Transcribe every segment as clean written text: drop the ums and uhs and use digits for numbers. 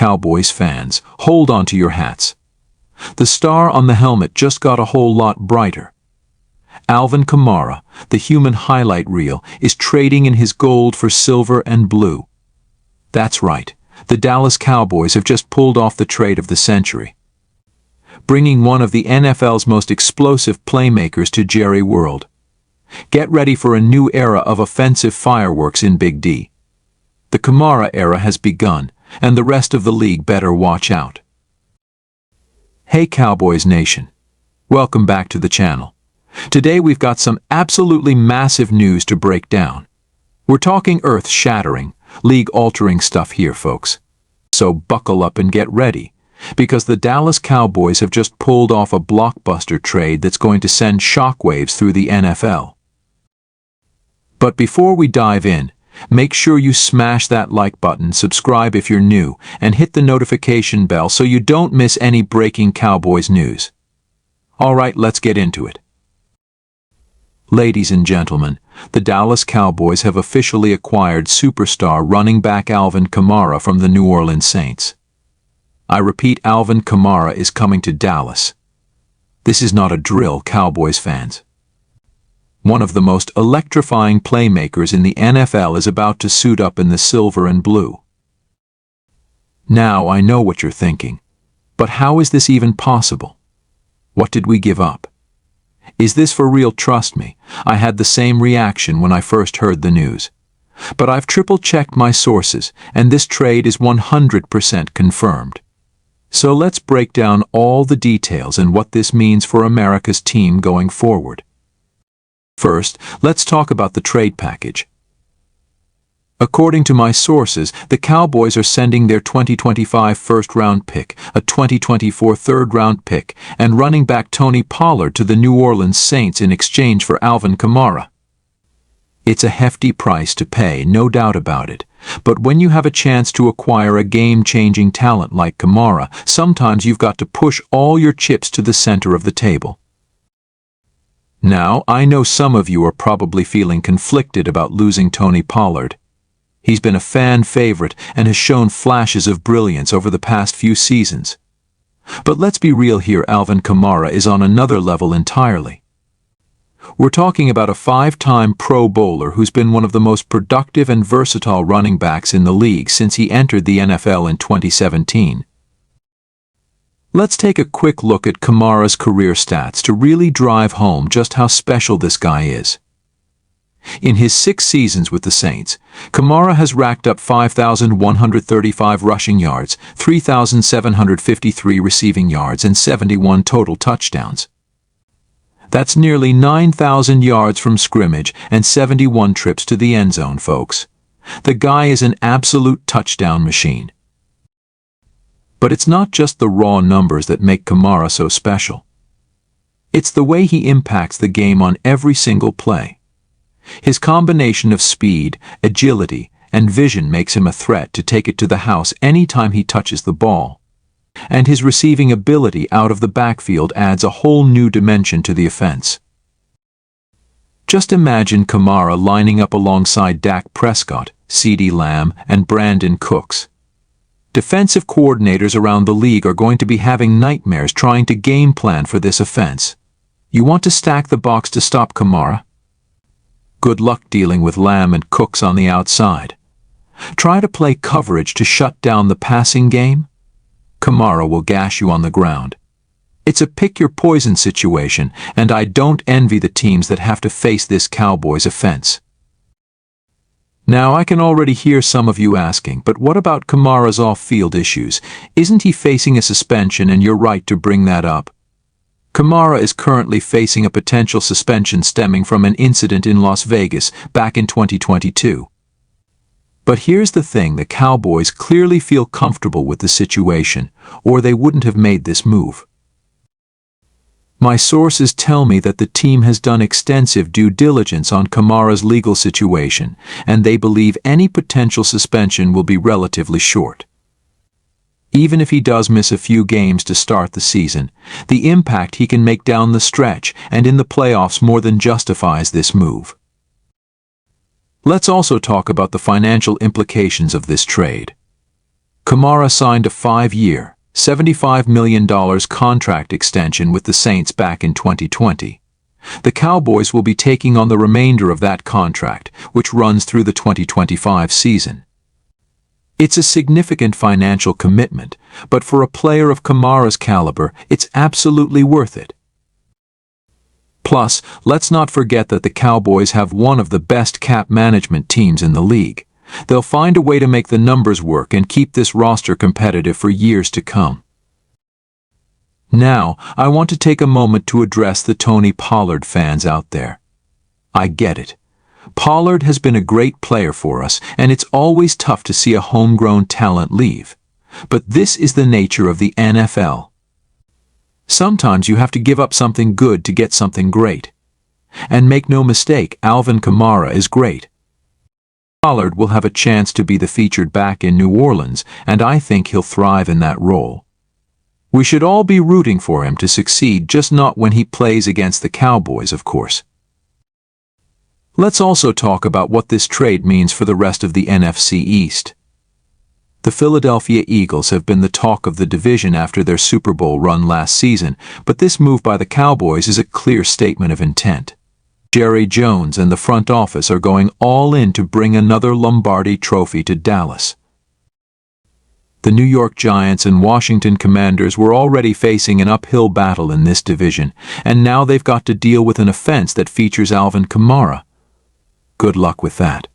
Cowboys fans, hold on to your hats. The star on the helmet just got a whole lot brighter. Alvin Kamara, the human highlight reel, is trading in his gold for silver and blue. That's right, the Dallas Cowboys have just pulled off the trade of the century, bringing one of the NFL's most explosive playmakers to Jerry World. Get ready for a new era of offensive fireworks in Big D. The Kamara era has begun, and the rest of the league better watch out. Hey Cowboys Nation, welcome back to the channel. Today we've got some absolutely massive news to break down. We're talking earth-shattering, league-altering stuff here, folks. So buckle up and get ready, because the Dallas Cowboys have just pulled off a blockbuster trade that's going to send shockwaves through the NFL. But before we dive in, make sure you smash that like button, subscribe if you're new, and hit the notification bell so you don't miss any breaking Cowboys news. Alright, let's get into it. Ladies and gentlemen, the Dallas Cowboys have officially acquired superstar running back Alvin Kamara from the New Orleans Saints. I repeat, Alvin Kamara is coming to Dallas. This is not a drill, Cowboys fans. One of the most electrifying playmakers in the NFL is about to suit up in the silver and blue. Now I know what you're thinking, but how is this even possible? What did we give up? Is this for real? Trust me, I had the same reaction when I first heard the news. But I've triple-checked my sources, and this trade is 100% confirmed. So let's break down all the details and what this means for America's team going forward. First, let's talk about the trade package. According to my sources, the Cowboys are sending their 2025 first-round pick, a 2024 third-round pick, and running back Tony Pollard to the New Orleans Saints in exchange for Alvin Kamara. It's a hefty price to pay, no doubt about it, but when you have a chance to acquire a game-changing talent like Kamara, sometimes you've got to push all your chips to the center of the table. Now, I know some of you are probably feeling conflicted about losing Tony Pollard. He's been a fan favorite and has shown flashes of brilliance over the past few seasons. But let's be real here, Alvin Kamara is on another level entirely. We're talking about a 5-time Pro Bowler who's been one of the most productive and versatile running backs in the league since he entered the NFL in 2017. Let's take a quick look at Kamara's career stats to really drive home just how special this guy is. In his 6 seasons with the Saints, Kamara has racked up 5,135 rushing yards, 3,753 receiving yards, and 71 total touchdowns. That's nearly 9,000 yards from scrimmage and 71 trips to the end zone, folks. The guy is an absolute touchdown machine. But it's not just the raw numbers that make Kamara so special. It's the way he impacts the game on every single play. His combination of speed, agility, and vision makes him a threat to take it to the house anytime he touches the ball. And his receiving ability out of the backfield adds a whole new dimension to the offense. Just imagine Kamara lining up alongside Dak Prescott, CeeDee Lamb, and Brandon Cooks. Defensive coordinators around the league are going to be having nightmares trying to game plan for this offense. You want to stack the box to stop Kamara? Good luck dealing with Lamb and Cooks on the outside. Try to play coverage to shut down the passing game? Kamara will gash you on the ground. It's a pick-your-poison situation, and I don't envy the teams that have to face this Cowboys offense. Now, I can already hear some of you asking, but what about Kamara's off-field issues? Isn't he facing a suspension, and you're right to bring that up? Kamara is currently facing a potential suspension stemming from an incident in Las Vegas back in 2022. But here's the thing, the Cowboys clearly feel comfortable with the situation, or they wouldn't have made this move. My sources tell me that the team has done extensive due diligence on Kamara's legal situation, and they believe any potential suspension will be relatively short. Even if he does miss a few games to start the season, the impact he can make down the stretch and in the playoffs more than justifies this move. Let's also talk about the financial implications of this trade. Kamara signed a 5-year, $75 million contract extension with the Saints back in 2020. The Cowboys will be taking on the remainder of that contract, which runs through the 2025 season. It's a significant financial commitment, but for a player of Kamara's caliber, it's absolutely worth it. Plus, let's not forget that the Cowboys have one of the best cap management teams in the league. They'll find a way to make the numbers work and keep this roster competitive for years to come. Now, I want to take a moment to address the Tony Pollard fans out there. I get it. Pollard has been a great player for us, and it's always tough to see a homegrown talent leave. But this is the nature of the NFL. Sometimes you have to give up something good to get something great. And make no mistake, Alvin Kamara is great. Pollard will have a chance to be the featured back in New Orleans, and I think he'll thrive in that role. We should all be rooting for him to succeed, just not when he plays against the Cowboys, of course. Let's also talk about what this trade means for the rest of the NFC East. The Philadelphia Eagles have been the talk of the division after their Super Bowl run last season, but this move by the Cowboys is a clear statement of intent. Jerry Jones and the front office are going all in to bring another Lombardi trophy to Dallas. The New York Giants and Washington Commanders were already facing an uphill battle in this division, and now they've got to deal with an offense that features Alvin Kamara. Good luck with that.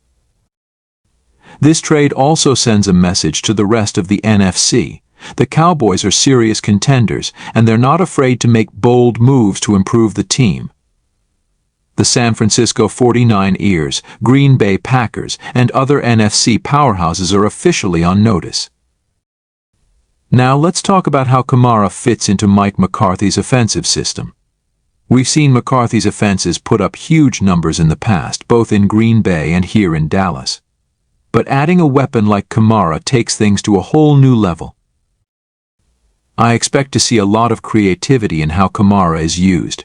This trade also sends a message to the rest of the NFC. The Cowboys are serious contenders, and they're not afraid to make bold moves to improve the team. The San Francisco 49ers, Green Bay Packers, and other NFC powerhouses are officially on notice. Now let's talk about how Kamara fits into Mike McCarthy's offensive system. We've seen McCarthy's offenses put up huge numbers in the past, both in Green Bay and here in Dallas. But adding a weapon like Kamara takes things to a whole new level. I expect to see a lot of creativity in how Kamara is used.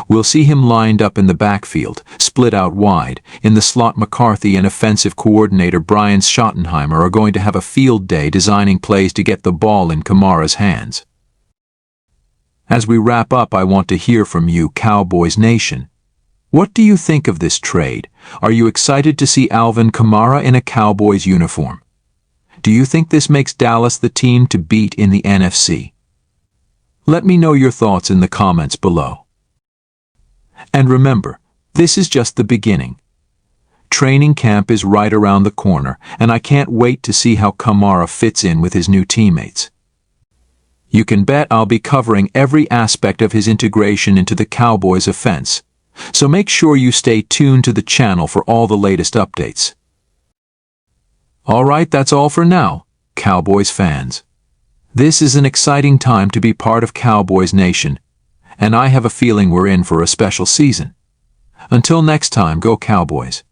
We'll see him lined up in the backfield, split out wide. In the slot, McCarthy and offensive coordinator Brian Schottenheimer are going to have a field day designing plays to get the ball in Kamara's hands. As we wrap up, I want to hear from you, Cowboys Nation. What do you think of this trade? Are you excited to see Alvin Kamara in a Cowboys uniform? Do you think this makes Dallas the team to beat in the NFC? Let me know your thoughts in the comments below. And remember, this is just the beginning. Training camp is right around the corner, and I can't wait to see how Kamara fits in with his new teammates. You can bet I'll be covering every aspect of his integration into the Cowboys' offense, so make sure you stay tuned to the channel for all the latest updates. Alright, that's all for now, Cowboys fans. This is an exciting time to be part of Cowboys Nation, and I have a feeling we're in for a special season. Until next time, go Cowboys.